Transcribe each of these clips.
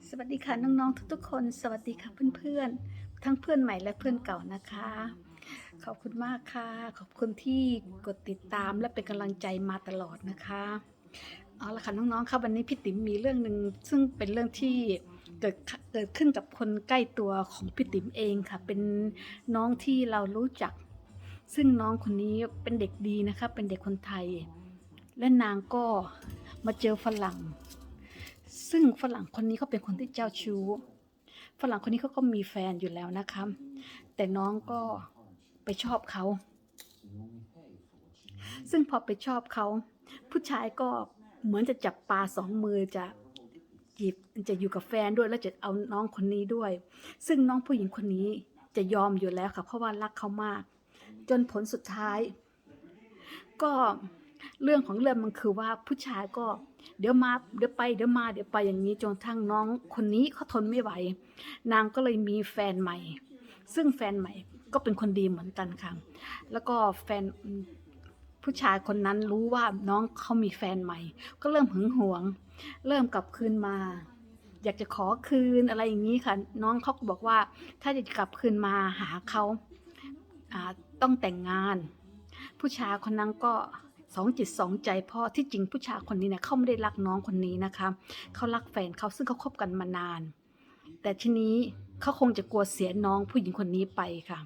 สวัสดีค่ะน้องๆทุกๆคนสวัสดีค่ะเพื่อนๆทั้งเพื่อนใหม่และเพื่อนเก่านะคะขอบคุณมากค่ะขอบคุณที่กดติดตามและเป็นกำลังใจมาตลอดนะคะเอาละค่ะน้องๆครับวันนี้พี่ติ๋มมีเรื่องหนึ่งซึ่งเป็นเรื่องที่เกิดเกิดขึ้นกับคนใกล้ตัวของพี่ติ๋มเองค่ะเป็นน้องที่เรารู้จักซึ่งน้องคนนี้เป็นเด็กดีนะคะเป็นเด็กคนไทยและนางก็มาเจอฝรั่ง ซึ่งฝรั่งคนนี้เขาเป็นคนที่เจ้าชู้ฝรั่งคนนี้เขาก็มีแฟนอยู่แล้วนะคะแต่น้องก็ไปชอบเขาซึ่งพอไปชอบเขาผู้ชายก็เหมือนจะจับปลาสองมือจะจีบจะอยู่กับแฟนด้วยแล้วจะเอาน้องคนนี้ด้วยซึ่งน้องผู้หญิงคนนี้จะยอมอยู่แล้วค่ะเพราะว่ารักเขามากจนผลสุดท้ายก็เรื่องของเรื่องมันคือว่าผู้ชายก็เดี๋ยวมาเดี๋ยวไปเดี๋ยวมาเดี๋ยวไปอย่างนี้จนทั้งน้องคนนี้เขาทนไม่ไหวนางก็เลยมีแฟนใหม่ซึ่งแฟนใหม่ก็เป็นคนดีเหมือนกันค่ะแล้วก็แฟนผู้ชายคนนั้นรู้ว่าน้องเขามีแฟนใหม่ก็เริ่มหึงหวงเริ่มกลับคืนมาอยากจะขอคืนอะไรอย่างนี้ค่ะน้องเขาก็บอกว่าถ้าจะกลับคืนมาหาเขาต้องแต่งงานผู้ชายคนนั้นก็สองจิตสองใจเพราะที่จริงผู้ชายคนนี้เนี่ยเขาไม่ได้รักน้องคนนี้นะคะเขารักแฟนเขาซึ่งเขาคบกันมานานแต่ทีนี้เขาคงจะกลัวเสียน้องผู้หญิงคนนี้ไปค่ะ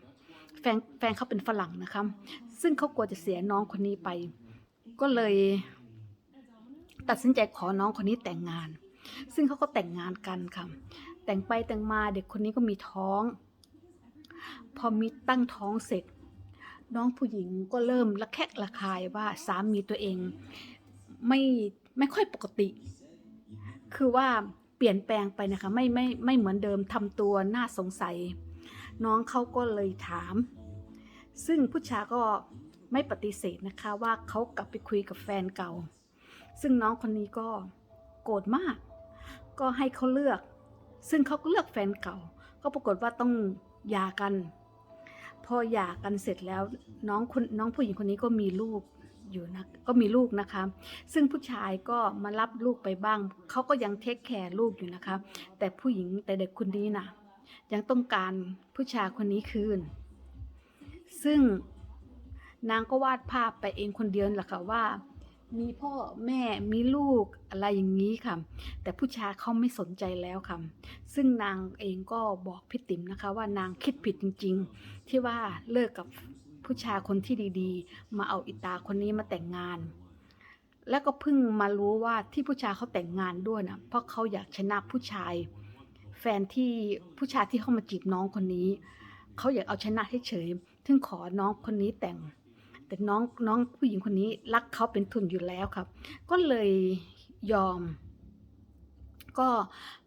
แฟนเขาเป็นฝรั่งนะคะซึ่งเขากลัวจะเสียน้องคนนี้ไปก็เลยตัดสินใจขอน้องคนนี้แต่งงานซึ่งเขาก็แต่งงานกันค่ะแต่งไปแต่งมาเด็กคนนี้ก็มีท้องพอมีตั้งท้องเสร็จน้องผู้หญิงก็เริ่มระแคะระคายว่าสามีตัวเองไม่ไม่ค่อยปกติคือว่าเปลี่ยนแปลงไปนะคะไม่เหมือนเดิมทำตัวน่าสงสัยน้องเขาก็เลยถามซึ่งผู้ชายก็ไม่ปฏิเสธนะคะว่าเขากลับไปคุยกับแฟนเก่าซึ่งน้องคนนี้ก็โกรธมากก็ให้เขาเลือกซึ่งเขาก็เลือกแฟนเก่าก็ปรากฏว่าต้องหย่ากันพอหย่ากันเสร็จแล้วน้องผู้หญิงคนนี้ก็มีลูกอยู่นะก็มีลูกนะคะซึ่งผู้ชายก็มารับลูกไปบ้างเขาก็ยังเทคแคร์ลูกอยู่นะคะแต่เด็กคนนี้นะยังต้องการผู้ชายคนนี้คืนซึ่งนางก็วาดภาพไปเองคนเดียวแหละค่ะว่ามีพ่อแม่มีลูกอะไรอย่างนี้ค่ะแต่ผู้ชายเขาไม่สนใจแล้วค่ะซึ่งนางเองก็บอกพี่ติ๋มนะคะว่านางคิดผิดจริงๆที่ว่าเลิกกับผู้ชายคนที่ดีๆมาเอาอิตาคนนี้มาแต่งงานแล้วก็เพิ่งมารู้ว่าที่ผู้ชายเขาแต่งงานด้วยนะเพราะเขาอยากชนะผู้ชายแฟนที่ผู้ชายที่เข้ามาจีบน้องคนนี้เขาอยากเอาชนะเฉยๆถึงขอน้องคนนี้แต่น้องผู้หญิงคนนี้รักเขาเป็นทุนอยู่แล้วครับก็เลยยอมก็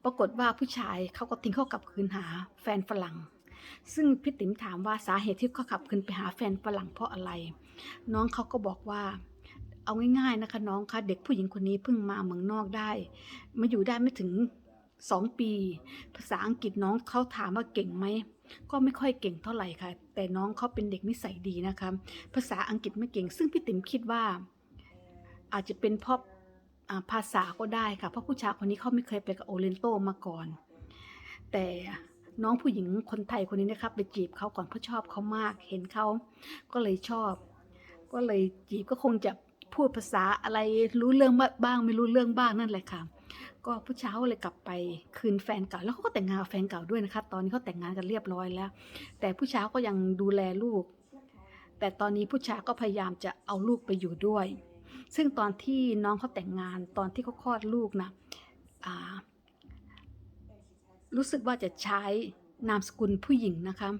ปรากฏว่าผู้ชายเขาก็ทิ้งเขากลับคืนหาแฟนฝรั่งซึ่งพี่ติ๋มถามว่าสาเหตุที่เขาขับคืนไปหาแฟนฝรั่งเพราะอะไรน้องเขาก็บอกว่าเอาง่ายๆนะคะน้องคะเด็กผู้หญิงคนนี้เพิ่งมาเมืองนอกได้มาอยู่ได้ไม่ถึง2 ปีภาษาอังกฤษน้องเขาถามว่าเก่งไหมก็ไม่ค่อยเก่งเท่าไหร่ค่ะแต่น้องเขาเป็นเด็กนิสัยดีนะคะภาษาอังกฤษไม่เก่งซึ่งพี่ติ๋มคิดว่าอาจจะเป็นเพราะภาษาก็ได้ค่ะเพราะผู้ชายคนนี้เขาไม่เคยไปกับโอเรนโตมาก่อนแต่น้องผู้หญิงคนไทยคนนี้นะครับไปจีบเขาก่อนเพราะชอบเขามากเห็นเขาก็เลยชอบก็เลยจีบก็คงจะพูดภาษาอะไรรู้เรื่องบ้างไม่รู้เรื่องบ้างนั่นแหละค่ะก็ผู้ชายเลยกลับไปคืนแฟนเก่าแล้วเขาก็แต่งงานกับแฟนเก่าด้วยนะคะตอนนี้เขาแต่งงานกันเรียบร้อยแล้วแต่ผู้ชายก็ยังดูแลลูกแต่ตอนนี้ผู้ชายก็พยายามจะเอาลูกไปอยู่ด้วยซึ่งตอนที่น้องเขาแต่งงานตอนที่เขาคลอดลูกนะรู้สึกว่าจะใช้นามสกุลผู้หญิงนะคะ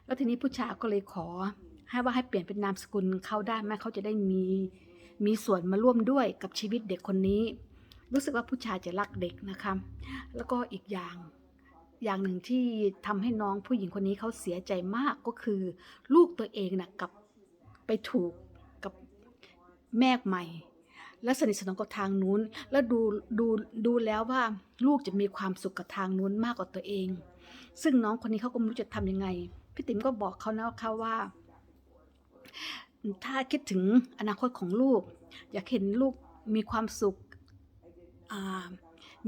แล้วทีนี้ผู้ชายก็เลยขอให้เปลี่ยนเป็นนามสกุลเขาได้ไหมเขาจะได้มีส่วนมาร่วมด้วยกับชีวิตเด็กคนนี้รู้สึกว่าผู้ชายจะรักเด็กนะคะแล้วก็อีกอย่างหนึ่งที่ทำให้น้องผู้หญิงคนนี้เขาเสียใจมากก็คือลูกตัวเองนะกับไปถูกกับแม่ใหม่และสนิทสนมกับทางนู้นแล้วดูดูแล้วว่าลูกจะมีความสุขกับทางนู้นมากกว่าตัวเองซึ่งน้องคนนี้เขาก็ไม่รู้จะทำยังไงพี่ติ๋มก็บอกเขานะคะว่าถ้าคิดถึงอนาคตของลูกอยากเห็นลูกมีความสุข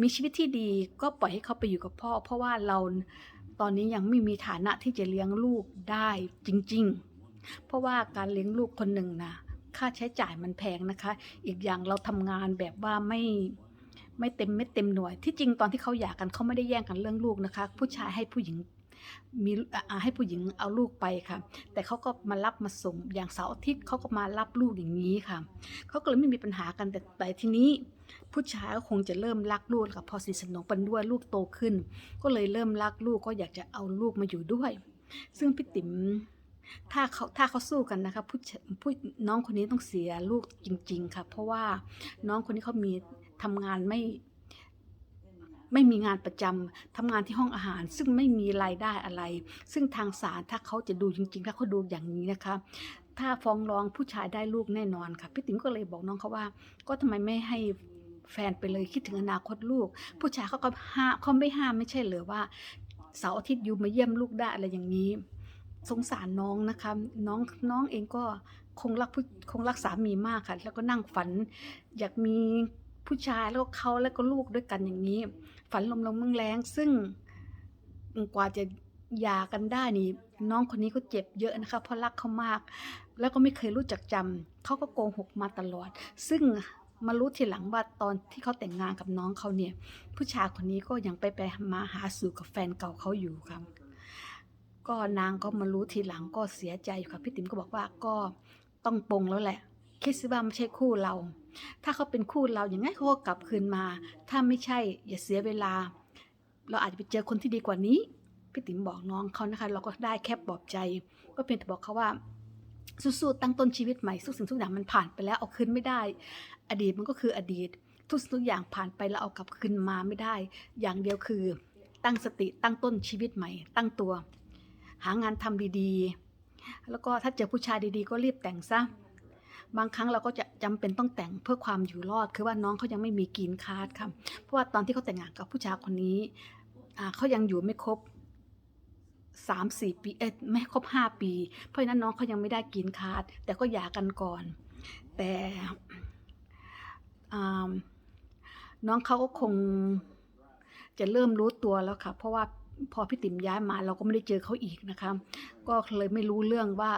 มีชีวิตที่ดีก็ปล่อยให้เขาไปอยู่กับพ่อเพราะว่าเราตอนนี้ยังไม่มีฐานะที่จะเลี้ยงลูกได้จริงๆเพราะว่าการเลี้ยงลูกคนหนึ่งนะค่าใช้จ่ายมันแพงนะคะอีกอย่างเราทำงานแบบว่าไม่เต็มเม็ดเต็มหน่วยที่จริงตอนที่เขาหย่ากันเขาไม่ได้แย่งกันเรื่องลูกนะคะผู้ชายให้ผู้หญิงมีให้ผู้หญิงเอาลูกไปค่ะแต่เขาก็มารับมาส่งอย่างเสาร์อาทิตย์เขาก็มารับลูกอย่างนี้ค่ะเขาก็เลยไม่มีปัญหากันแต่ทีนี้ผู้ชายก็คงจะเริ่มรักลูกกับพอสนิทสนมกันด้วยลูกโตขึ้นก็เลยเริ่มรักลูกก็อยากจะเอาลูกมาอยู่ด้วยซึ่งพี่ติ๋มถ้าเขาสู้กันนะคะผู้น้องคนนี้ต้องเสียลูกจริงๆค่ะเพราะว่าน้องคนนี้เขามีทำงานไม่มีงานประจำทำงานที่ห้องอาหารซึ่งไม่มีรายได้อะไรซึ่งทางศาลถ้าเขาจะดูจริงๆถ้าเขาดูอย่างนี้นะคะถ้าฟ้องร้องผู้ชายได้ลูกแน่นอนค่ะพี่ติ๋มก็เลยบอกน้องเขาว่าก็ทำไมไม่ให้แฟนไปเลยคิดถึงอนาคตลูกผู้ชายเขาก็ห้ามเขาไม่ห้ามไม่ใช่เหรอว่าเสาร์อาทิตย์อยู่มาเยี่ยมลูกได้อะไรอย่างนี้สงสารน้องนะคะน้องเองก็คงรักสามีมากค่ะแล้วก็นั่งฝันอยากมีผู้ชายแล้วก็เขาแล้วก็ลูกด้วยกันอย่างนี้ฝันลมๆแรงๆซึ่งกว่าจะหย่ากันได้นี่น้องคนนี้ก็เจ็บเยอะนะคะเพราะรักเขามากแล้วก็ไม่เคยรู้จักจำเขาก็โกหกมาตลอดซึ่งมารู้ทีหลังว่าตอนที่เขาแต่งงานกับน้องเขาเนี่ยผู้ชายคนนี้ก็ยังไปมาหาสู่กับแฟนเก่าเขาอยู่ค่ะก็นางก็มารู้ทีหลังก็เสียใจค่ะพี่ติ๋มก็บอกว่าก็ต้องปลงแล้วแหละคิดซิว่าไม่ใช่คู่เราถ้าเขาเป็นคู่เราอย่างงั้นเขาก็กลับคืนมาถ้าไม่ใช่อย่าเสียเวลาเราอาจจะไปเจอคนที่ดีกว่านี้พี่ติ๋มบอกน้องเขานะคะเราก็ได้แค่ปลอบใจก็เพียงแต่บอกเขาว่าสู้ๆตั้งต้นชีวิตใหม่ทุกสิ่งทุกอย่างมันผ่านไปแล้วเอาคืนไม่ได้อดีตมันก็คืออดีตทุกสิ่งทุกอย่างผ่านไปแล้วเอากลับคืนมาไม่ได้อย่างเดียวคือตั้งสติตั้งต้นชีวิตใหม่ตั้งตัวหางานทำดีๆแล้วก็ถ้าเจอผู้ชายดีๆก็รีบแต่งซะบางครั้งเราก็จะจำเป็นต้องแต่งเพื่อความอยู่รอดคือว่าน้องเขายังไม่มีกรีนการ์ดค่ะเพราะว่าตอนที่เขาแต่งงานกับผู้ชายคนนี้เขายังอยู่ไม่ครบ3-4 ปีไม่ครบ5 ปีเพราะฉะนั้นน้องเขายังไม่ได้กรีนการ์ดแต่ก็หย่ากันก่อนแต่น้องเขาก็คงจะเริ่มรู้ตัวแล้วค่ะเพราะว่าพอพี่ติ๋มย้ายมาเราก็ไม่ได้เจอเขาอีกนะคะก็เลยไม่รู้เรื่องว่า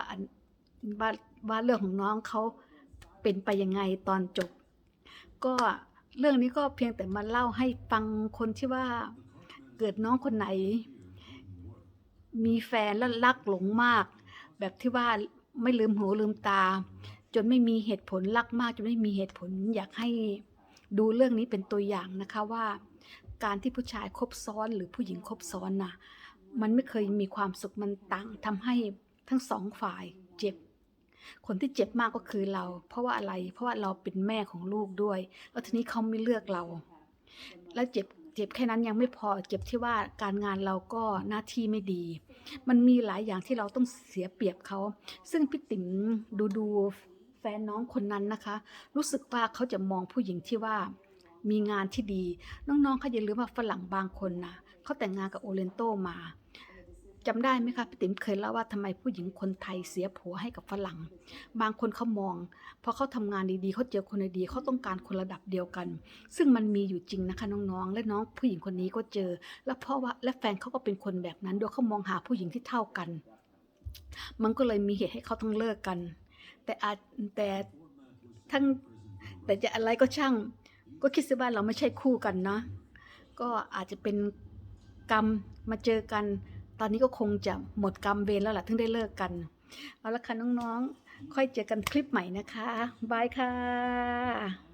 เรื่องของน้องเขาเป็นไปยังไงตอนจบก็เรื่องนี้ก็เพียงแต่มาเล่าให้ฟังคนที่ว่าเกิดน้องคนไหนมีแฟนแล้วรักหลงมากแบบที่ว่าไม่ลืมหูลืมตาจนไม่มีเหตุผลรักมากจนไม่มีเหตุผลอยากให้ดูเรื่องนี้เป็นตัวอย่างนะคะว่าการที่ผู้ชายคบซ้อนหรือผู้หญิงคบซ้อนน่ะมันไม่เคยมีความสุขมันต่างทำให้ทั้งสองฝ่ายเจ็บคนที่เจ็บมากก็คือเราเพราะว่าอะไรเพราะว่าเราเป็นแม่ของลูกด้วยแล้วทีนี้เขาไม่เลือกเราแล้วเจ็บแค่นั้นยังไม่พอเจ็บที่ว่าการงานเราก็หน้าที่ไม่ดีมันมีหลายอย่างที่เราต้องเสียเปรียบเขาซึ่งพี่ติ๋มดูแฟนน้องคนนั้นนะคะรู้สึกว่าเขาจะมองผู้หญิงที่ว่ามีงานที่ดีน้องๆเขาอย่าลืมว่าฝรั่งบางคนนะเขาแต่งงานกับโอเรนโตมาจำได้ไหมคะพี่ติ๋มเคยเล่าว่าทำไมผู้หญิงคนไทยเสียผัวให้กับฝรั่งบางคนเขามองพอเขาทำงานดีๆเขาเจอคนดีๆเขาต้องการคนระดับเดียวกันซึ่งมันมีอยู่จริงนะคะน้องๆและน้องผู้หญิงคนนี้ก็เจอแล้วเพราะว่าและแฟนเขาก็เป็นคนแบบนั้นด้วยเขามองหาผู้หญิงที่เท่ากันมันก็เลยมีเหตุให้เขาต้องเลิกกันแต่ทั้งแต่จะอะไรก็ช่างก็คิดซะว่าเราไม่ใช่คู่กันนะก็อาจจะเป็นกรรมมาเจอกันตอนนี้ก็คงจะหมดกรรมเวรแล้วล่ะถึงได้เลิกกันเอาละค่ะน้องๆค่อยเจอกันคลิปใหม่นะคะบายค่ะ